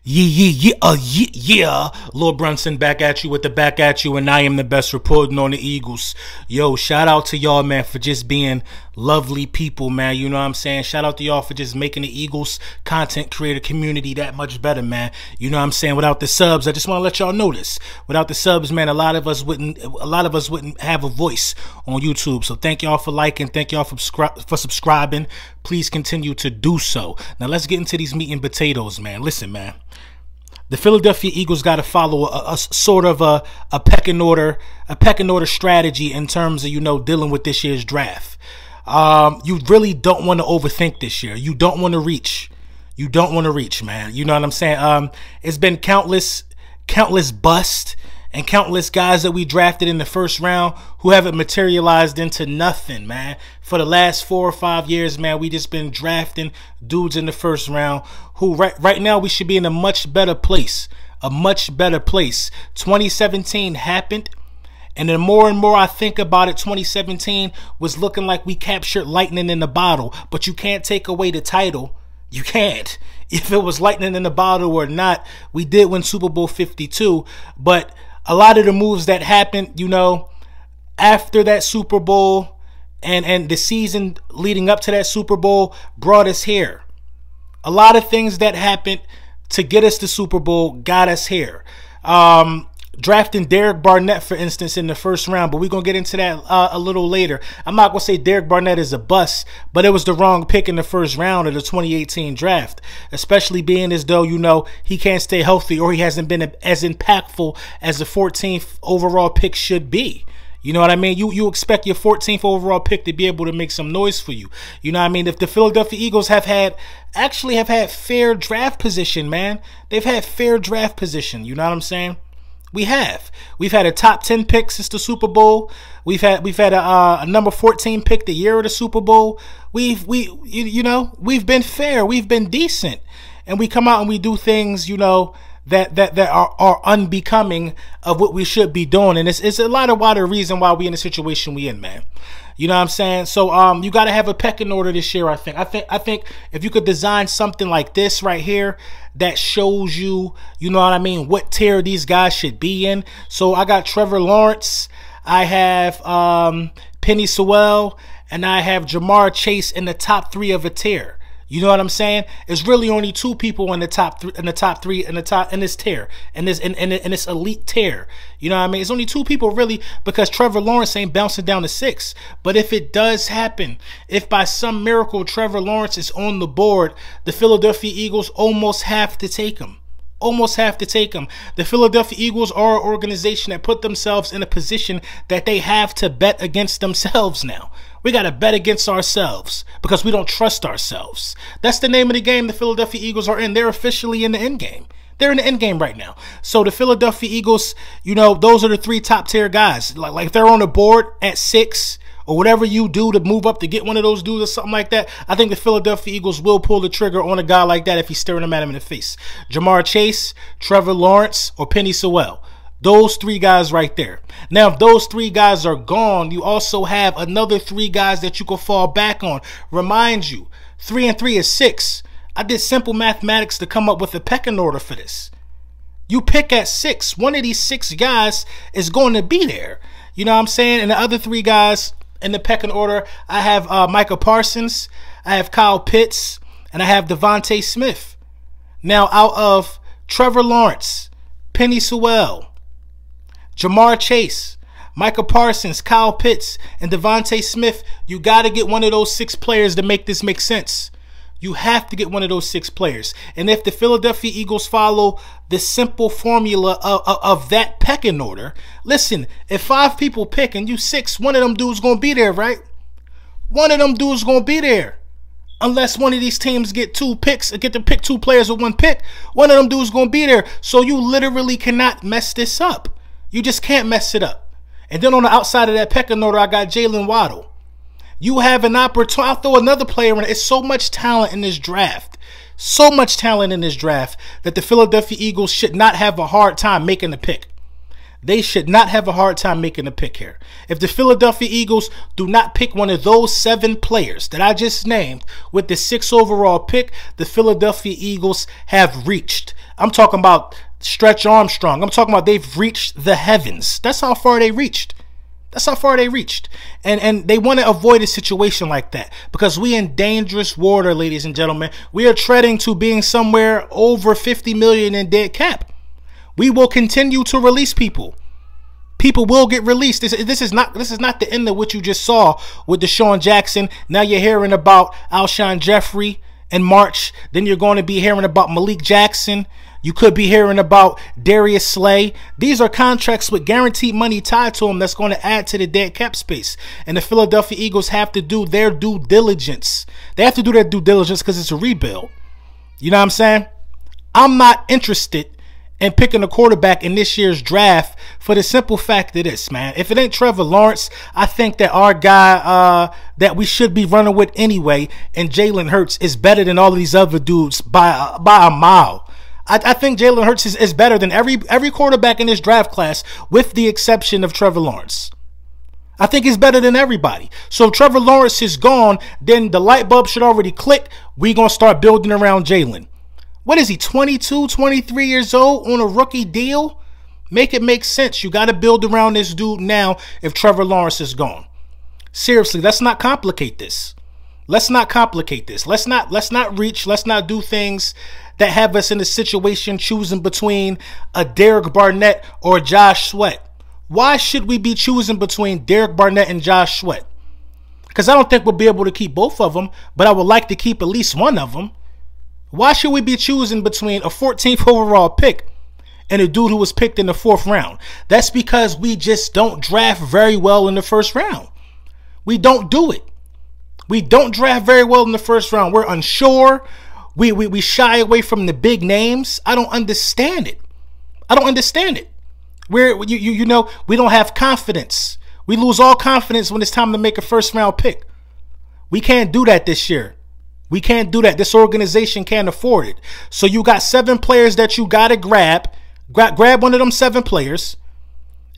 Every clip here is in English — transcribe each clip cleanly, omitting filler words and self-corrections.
Yeah. Lord Brunson back at you with the back at you, and I am the best reporting on the Eagles. Yo, shout out to y'all, man, for just being lovely people, man. You know what I'm saying? Shout out to y'all for just making the Eagles content creator community that much better, man. You know what I'm saying? Without the subs, I just want to let y'all know this. Without the subs, man, a lot of us wouldn't have a voice on YouTube. So thank y'all for liking, thank y'all for subscribing. Please continue to do so. Now let's get into these meat and potatoes, man. Listen, man. The Philadelphia Eagles got to follow a sort of a pecking order strategy in terms of, you know, dealing with this year's draft. You really don't want to overthink this year. You don't want to reach. You don't want to reach, man. You know what I'm saying? It's been countless busts and countless guys that we drafted in the first round who haven't materialized into nothing, man. For the last 4 or 5 years, man, we just been drafting dudes in the first round who right now we should be in a much better place. A much better place. 2017 happened, and the more and more I think about it, 2017 was looking like we captured lightning in the bottle, but you can't take away the title. You can't. If it was lightning in the bottle or not, we did win Super Bowl 52, but a lot of the moves that happened, you know, after that Super Bowl and the season leading up to that Super Bowl brought us here. A lot of things that happened to get us to Super Bowl got us here. Drafting Derek Barnett, for instance, in the first round, but we're going to get into that a little later. I'm not going to say Derek Barnett is a bust, but it was the wrong pick in the first round of the 2018 draft, especially being as though, you know, he can't stay healthy or he hasn't been as impactful as the 14th overall pick should be. You know what I mean? You expect your 14th overall pick to be able to make some noise for you. You know what I mean? If the Philadelphia Eagles have had fair draft position, man. They've had fair draft position. You know what I'm saying? We've had a top 10 pick since the Super Bowl. We've had a number 14 pick the year of the Super Bowl. We've been fair. We've been decent, and we come out and we do things, you know, that are unbecoming of what we should be doing. And it's a lot of the reason why we in the situation we in, man. You know what I'm saying? So you got to have a pecking order this year, I think. I think if you could design something like this right here that shows you, you know what I mean, what tier these guys should be in. So I got Trevor Lawrence, I have Penny Sewell, and I have Jamar Chase in the top 3 of a tier. You know what I'm saying? It's really only 2 people in the top three in this tier, in this elite tier. You know what I mean? It's only 2 people really, because Trevor Lawrence ain't bouncing down to 6. But if it does happen, if by some miracle Trevor Lawrence is on the board, the Philadelphia Eagles almost have to take him. Almost have to take him. The Philadelphia Eagles are an organization that put themselves in a position that they have to bet against themselves now. We got to bet against ourselves because we don't trust ourselves. That's the name of the game the Philadelphia Eagles are in. They're officially in the end game. They're in the end game right now. So the Philadelphia Eagles, you know, those are the 3 top tier guys. Like if they're on the board at 6 or whatever you do to move up to get one of those dudes or something like that, I think the Philadelphia Eagles will pull the trigger on a guy like that if he's staring at him in the face. Jamar Chase, Trevor Lawrence, or Penny Sewell. Those 3 guys right there. Now, if those 3 guys are gone, you also have another 3 guys that you can fall back on. Remind you, 3 and 3 is 6. I did simple mathematics to come up with a pecking order for this. You pick at 6. One of these 6 guys is going to be there. You know what I'm saying? And the other 3 guys in the pecking order, I have Micah Parsons, I have Kyle Pitts, and I have Devontae Smith. Now, out of Trevor Lawrence, Penny Sewell, Jamar Chase, Micah Parsons, Kyle Pitts, and Devontae Smith, you got to get one of those 6 players to make this make sense. You have to get one of those 6 players. And if the Philadelphia Eagles follow the simple formula of that pecking order, listen, if 5 people pick and you 6, one of them dudes going to be there, right? One of them dudes going to be there. Unless one of these teams get 2 picks, get to pick 2 players with 1 pick, one of them dudes going to be there. So you literally cannot mess this up. You just can't mess it up. And then on the outside of that pecking order, I got Jalen Waddle. You have an opportunity. I'll throw another player in. It's so much talent in this draft. So much talent in this draft that the Philadelphia Eagles should not have a hard time making the pick. They should not have a hard time making a pick here. If the Philadelphia Eagles do not pick one of those 7 players that I just named with the 6th overall pick, the Philadelphia Eagles have reached. I'm talking about Stretch Armstrong. I'm talking about they've reached the heavens. That's how far they reached. That's how far they reached. And they want to avoid a situation like that because we in dangerous water, ladies and gentlemen. We are treading to being somewhere over 50 million in dead cap. We will continue to release people. People will get released. This is not the end of what you just saw with Deshaun Jackson. Now you're hearing about Alshon Jeffrey in March. Then you're going to be hearing about Malik Jackson. You could be hearing about Darius Slay. These are contracts with guaranteed money tied to them that's going to add to the dead cap space. And the Philadelphia Eagles have to do their due diligence. They have to do their due diligence because it's a rebuild. You know what I'm saying? I'm not interested in picking a quarterback in this year's draft for the simple fact of this, man. If it ain't Trevor Lawrence, I think that our guy that we should be running with anyway, and Jalen Hurts, is better than all of these other dudes by a mile. I think Jalen Hurts is better than every quarterback in this draft class, with the exception of Trevor Lawrence. I think he's better than everybody. So if Trevor Lawrence is gone, then the light bulb should already click. We're going to start building around Jalen. What is he, 22, 23 years old on a rookie deal? Make it make sense. You got to build around this dude now if Trevor Lawrence is gone. Seriously, let's not complicate this. Let's not complicate this. Let's not reach. Let's not do things that have us in a situation choosing between a Derek Barnett or Josh Sweat. Why should we be choosing between Derek Barnett and Josh Sweat? Because I don't think we'll be able to keep both of them, but I would like to keep at least one of them. Why should we be choosing between a 14th overall pick and a dude who was picked in the 4th round? That's because we just don't draft very well in the 1st round. We don't do it. We don't draft very well in the 1st round. We're unsure. We shy away from the big names. I don't understand it. I don't understand it. You know, we don't have confidence. We lose all confidence when it's time to make a 1st round pick. We can't do that this year. We can't do that. This organization can't afford it. So you got 7 players that you got to grab. Grab one of them 7 players.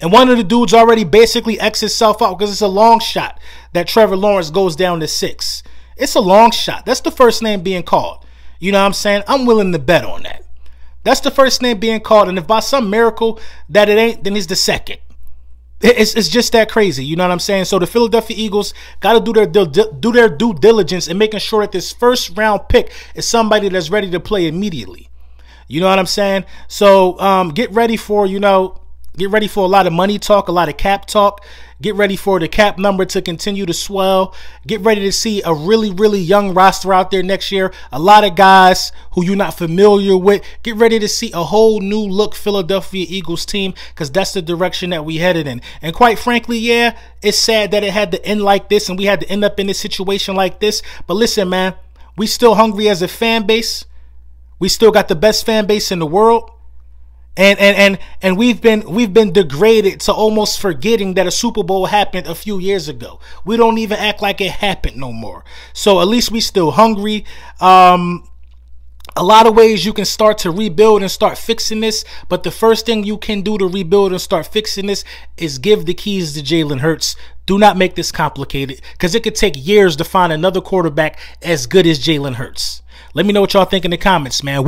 And one of the dudes already basically X himself out because it's a long shot that Trevor Lawrence goes down to 6. It's a long shot. That's the first name being called. You know what I'm saying? I'm willing to bet on that. That's the first name being called. And if by some miracle that it ain't, then he's the second. It's just that crazy. You know what I'm saying? So the Philadelphia Eagles got to do their due diligence in making sure that this 1st round pick is somebody that's ready to play immediately. You know what I'm saying? So get ready for, get ready for a lot of money talk, a lot of cap talk. Get ready for the cap number to continue to swell. Get ready to see a really, really young roster out there next year. A lot of guys who you're not familiar with. Get ready to see a whole new look Philadelphia Eagles team because that's the direction that we headed in. And quite frankly, yeah, it's sad that it had to end like this and we had to end up in a situation like this. But listen, man, we still hungry as a fan base. We still got the best fan base in the world. And we've been degraded to almost forgetting that a Super Bowl happened a few years ago. We don't even act like it happened no more. So at least we still hungry. A lot of ways you can start to rebuild and start fixing this, but the first thing you can do to rebuild and start fixing this is give the keys to Jalen Hurts. Do not make this complicated because it could take years to find another quarterback as good as Jalen Hurts. Let me know what y'all think in the comments, man.